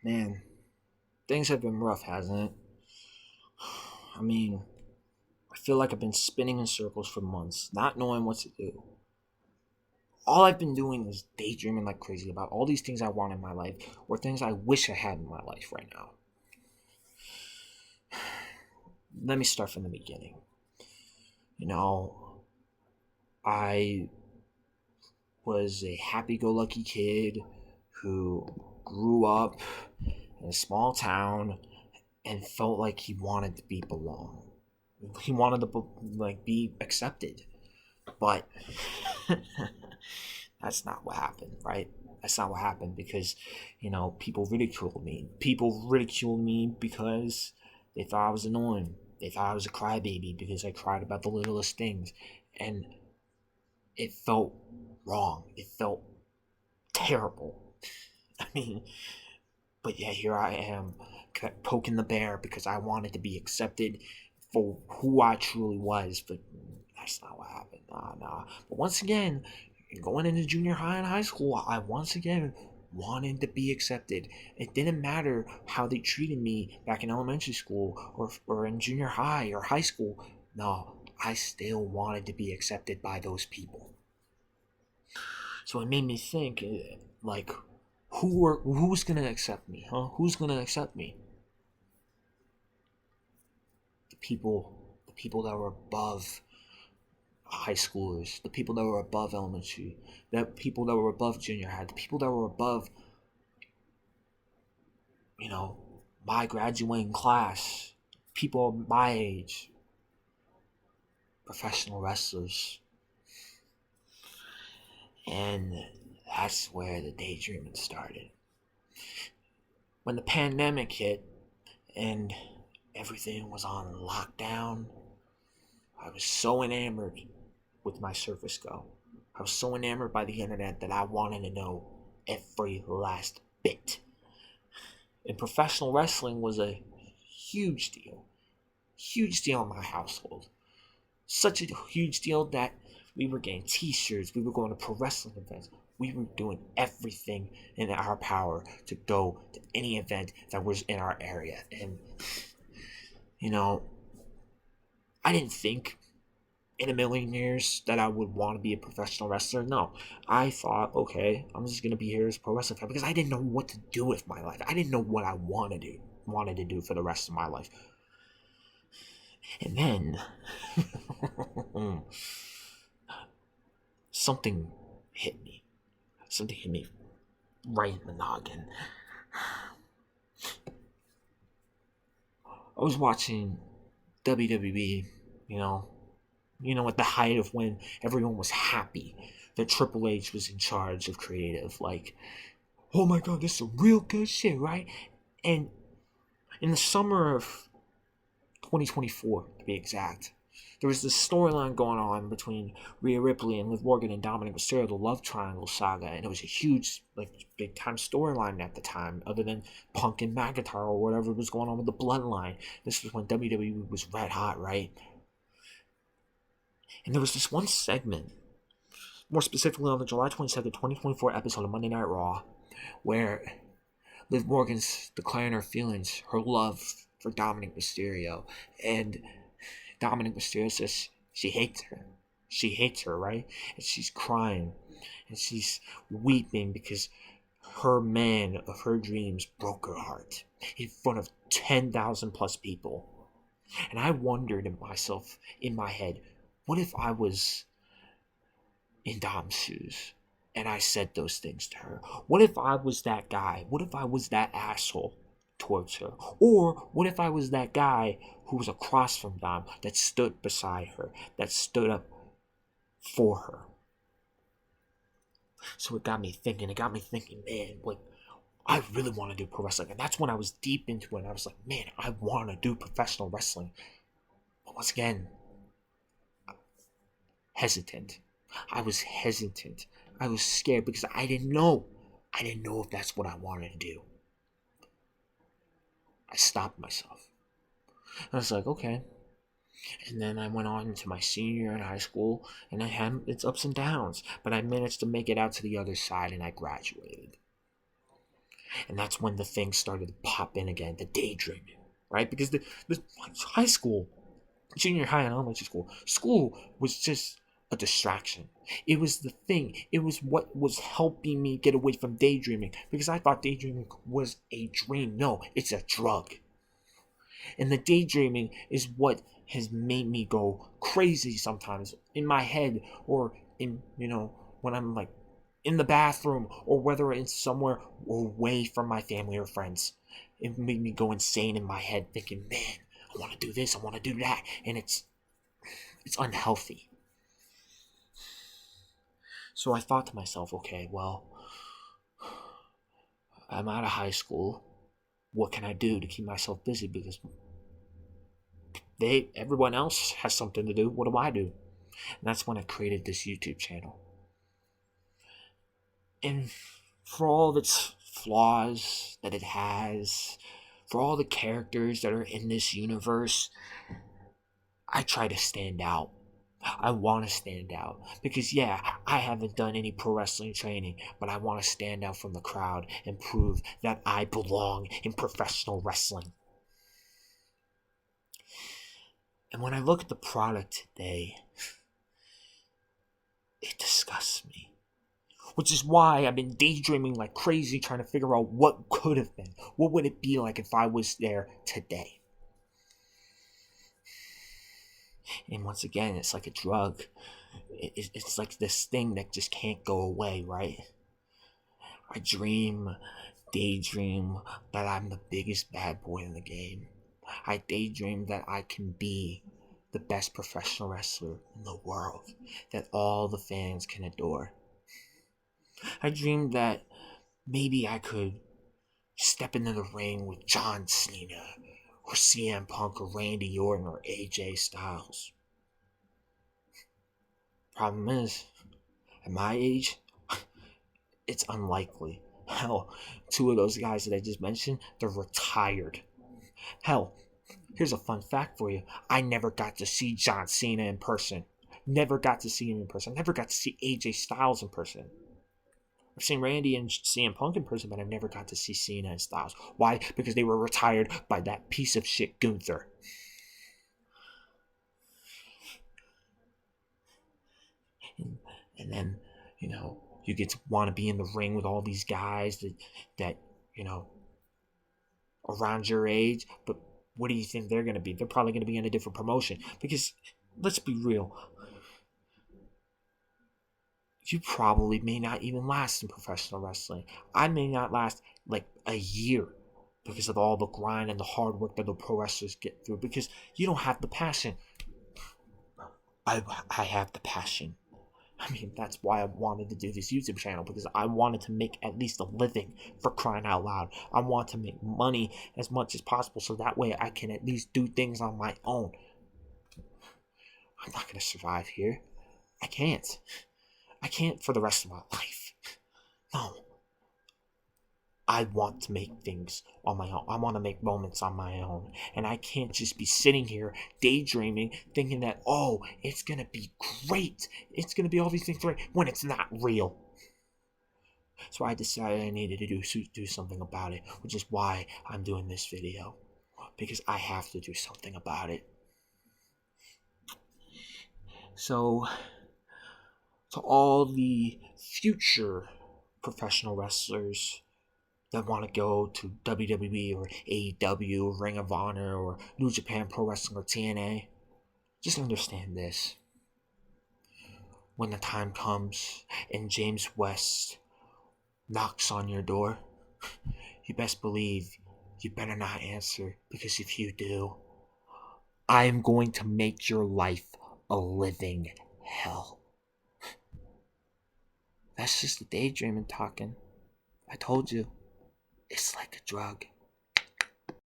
Man, things have been rough, hasn't it? I mean, I feel like I've been spinning in circles for months, not knowing what to do. All I've been doing is daydreaming like crazy about all these things I want in my life or things I wish I had in my life right now. Let me start from the beginning. You know, I was a happy go lucky kid who grew up in a small town and felt like he wanted to be belong. He wanted to be accepted, but that's not what happened, right? That's not what happened because, people ridiculed me. People ridiculed me because they thought I was annoying. They thought I was a crybaby because I cried about the littlest things, and it felt wrong. It felt terrible. I mean, but yeah, here I am poking the bear because I wanted to be accepted for who I truly was, but that's not what happened. Nah. But once again, going into junior high and high school, I once again wanted to be accepted. It didn't matter how they treated me back in elementary school or in junior high or high school. No, I still wanted to be accepted by those people. So it made me think, like, who's gonna accept me, huh? Who's gonna accept me? The people that were above high schoolers, the people that were above elementary, the people that were above junior high, the people that were above, you know, my graduating class, people my age, professional wrestlers. And that's where the daydreaming started. When the pandemic hit and everything was on lockdown, I was so enamored with my Surface Go. I was so enamored by the internet that I wanted to know every last bit. And professional wrestling was a huge deal. Huge deal in my household. Such a huge deal that we were getting t-shirts, we were going to pro wrestling events. We were doing everything in our power to go to any event that was in our area. And, you know, I didn't think in a million years that I would want to be a professional wrestler. No, I thought, okay, I'm just gonna be here as a pro wrestling fan because I didn't know what to do with my life. I didn't know what I wanted to do for the rest of my life. And then something hit me. Something hit me right in the noggin. I was watching WWE, you know, at the height of when everyone was happy that Triple H was in charge of creative. Like, oh my god, this is real good shit, right? And in the summer of 2024, to be exact, there was this storyline going on between Rhea Ripley and Liv Morgan and Dominic Mysterio, the Love Triangle saga, and it was a huge, big time storyline at the time, other than Punk and McIntyre or whatever was going on with the Bloodline. This was when WWE was red hot, right? And there was this one segment, more specifically on the July 22nd, 2024 episode of Monday Night Raw, where Liv Morgan's declaring her feelings, her love for Dominic Mysterio, and Dominic Mysterio says she hates her. She hates her, right? And she's crying, and she's weeping because her man of her dreams broke her heart in front of 10,000 plus people. And I wondered in myself, in my head, what if I was in Dom's shoes and I said those things to her? What if I was that guy? What if I was that asshole towards her? Or what if I was that guy who was across from Dom that stood beside her, that stood up for her? So it got me thinking, man, like, I really want to do pro wrestling. And that's when I was deep into it. And I was like, man, I want to do professional wrestling. But once again, hesitant. I was hesitant. I was scared because I didn't know. I didn't know if that's what I wanted to do. I stopped myself. I was like, okay. And then I went on into my senior year in high school, and I had its ups and downs, but I managed to make it out to the other side, and I graduated. And that's when the things started to pop in again, the daydreaming, right? Because the high school, junior high and elementary school was just a distraction. It was the thing. It was what was helping me get away from daydreaming because I thought daydreaming was a dream. No, it's a drug. And the daydreaming is what has made me go crazy sometimes in my head or in, when I'm like in the bathroom or whether it's somewhere away from my family or friends. It made me go insane in my head thinking, man, I want to do this, I want to do that. And it's unhealthy. So I thought to myself, okay, well, I'm out of high school. What can I do to keep myself busy? Because everyone else has something to do. What do I do? And that's when I created this YouTube channel. And for all of its flaws that it has, for all the characters that are in this universe, I try to stand out. I want to stand out because, yeah, I haven't done any pro wrestling training, but I want to stand out from the crowd and prove that I belong in professional wrestling. And when I look at the product today, it disgusts me. Which is why I've been daydreaming like crazy trying to figure out what could have been. What would it be like if I was there today? And once again, it's like a drug. It's like this thing that just can't go away, right? I daydream that I'm the biggest bad boy in the game. I daydream that I can be the best professional wrestler in the world, that all the fans can adore. I dream that maybe I could step into the ring with John Cena, or CM Punk, or Randy Orton, or AJ Styles. Problem is, at my age, it's unlikely. Hell, two of those guys that I just mentioned, they're retired. Hell, here's a fun fact for you. I never got to see John Cena in person. Never got to see him in person. Never got to see AJ Styles in person. I've seen Randy and CM Punk in person, but I never got to see Cena and Styles. Why? Because they were retired by that piece of shit Gunther. And then, you get to want to be in the ring with all these guys that around your age, but what do you think they're going to be? They're probably going to be in a different promotion. Because, let's be real, you probably may not even last in professional wrestling. I may not last like a year because of all the grind and the hard work that the pro wrestlers get through. Because you don't have the passion. I have the passion. I mean, that's why I wanted to do this YouTube channel, because I wanted to make at least a living, for crying out loud. I want to make money as much as possible so that way I can at least do things on my own. I'm not going to survive here. I can't. I can't for the rest of my life. No. I want to make things on my own. I want to make moments on my own. And I can't just be sitting here daydreaming, thinking that, oh, it's going to be great. It's going to be all these things right when it's not real. So I decided I needed to do something about it, which is why I'm doing this video. Because I have to do something about it. So, to all the future professional wrestlers that want to go to WWE or AEW, Ring of Honor, or New Japan Pro Wrestling, or TNA, just understand this. When the time comes and James West knocks on your door, you best believe you better not answer, because if you do, I am going to make your life a living hell. That's just the daydreaming talking. I told you, it's like a drug.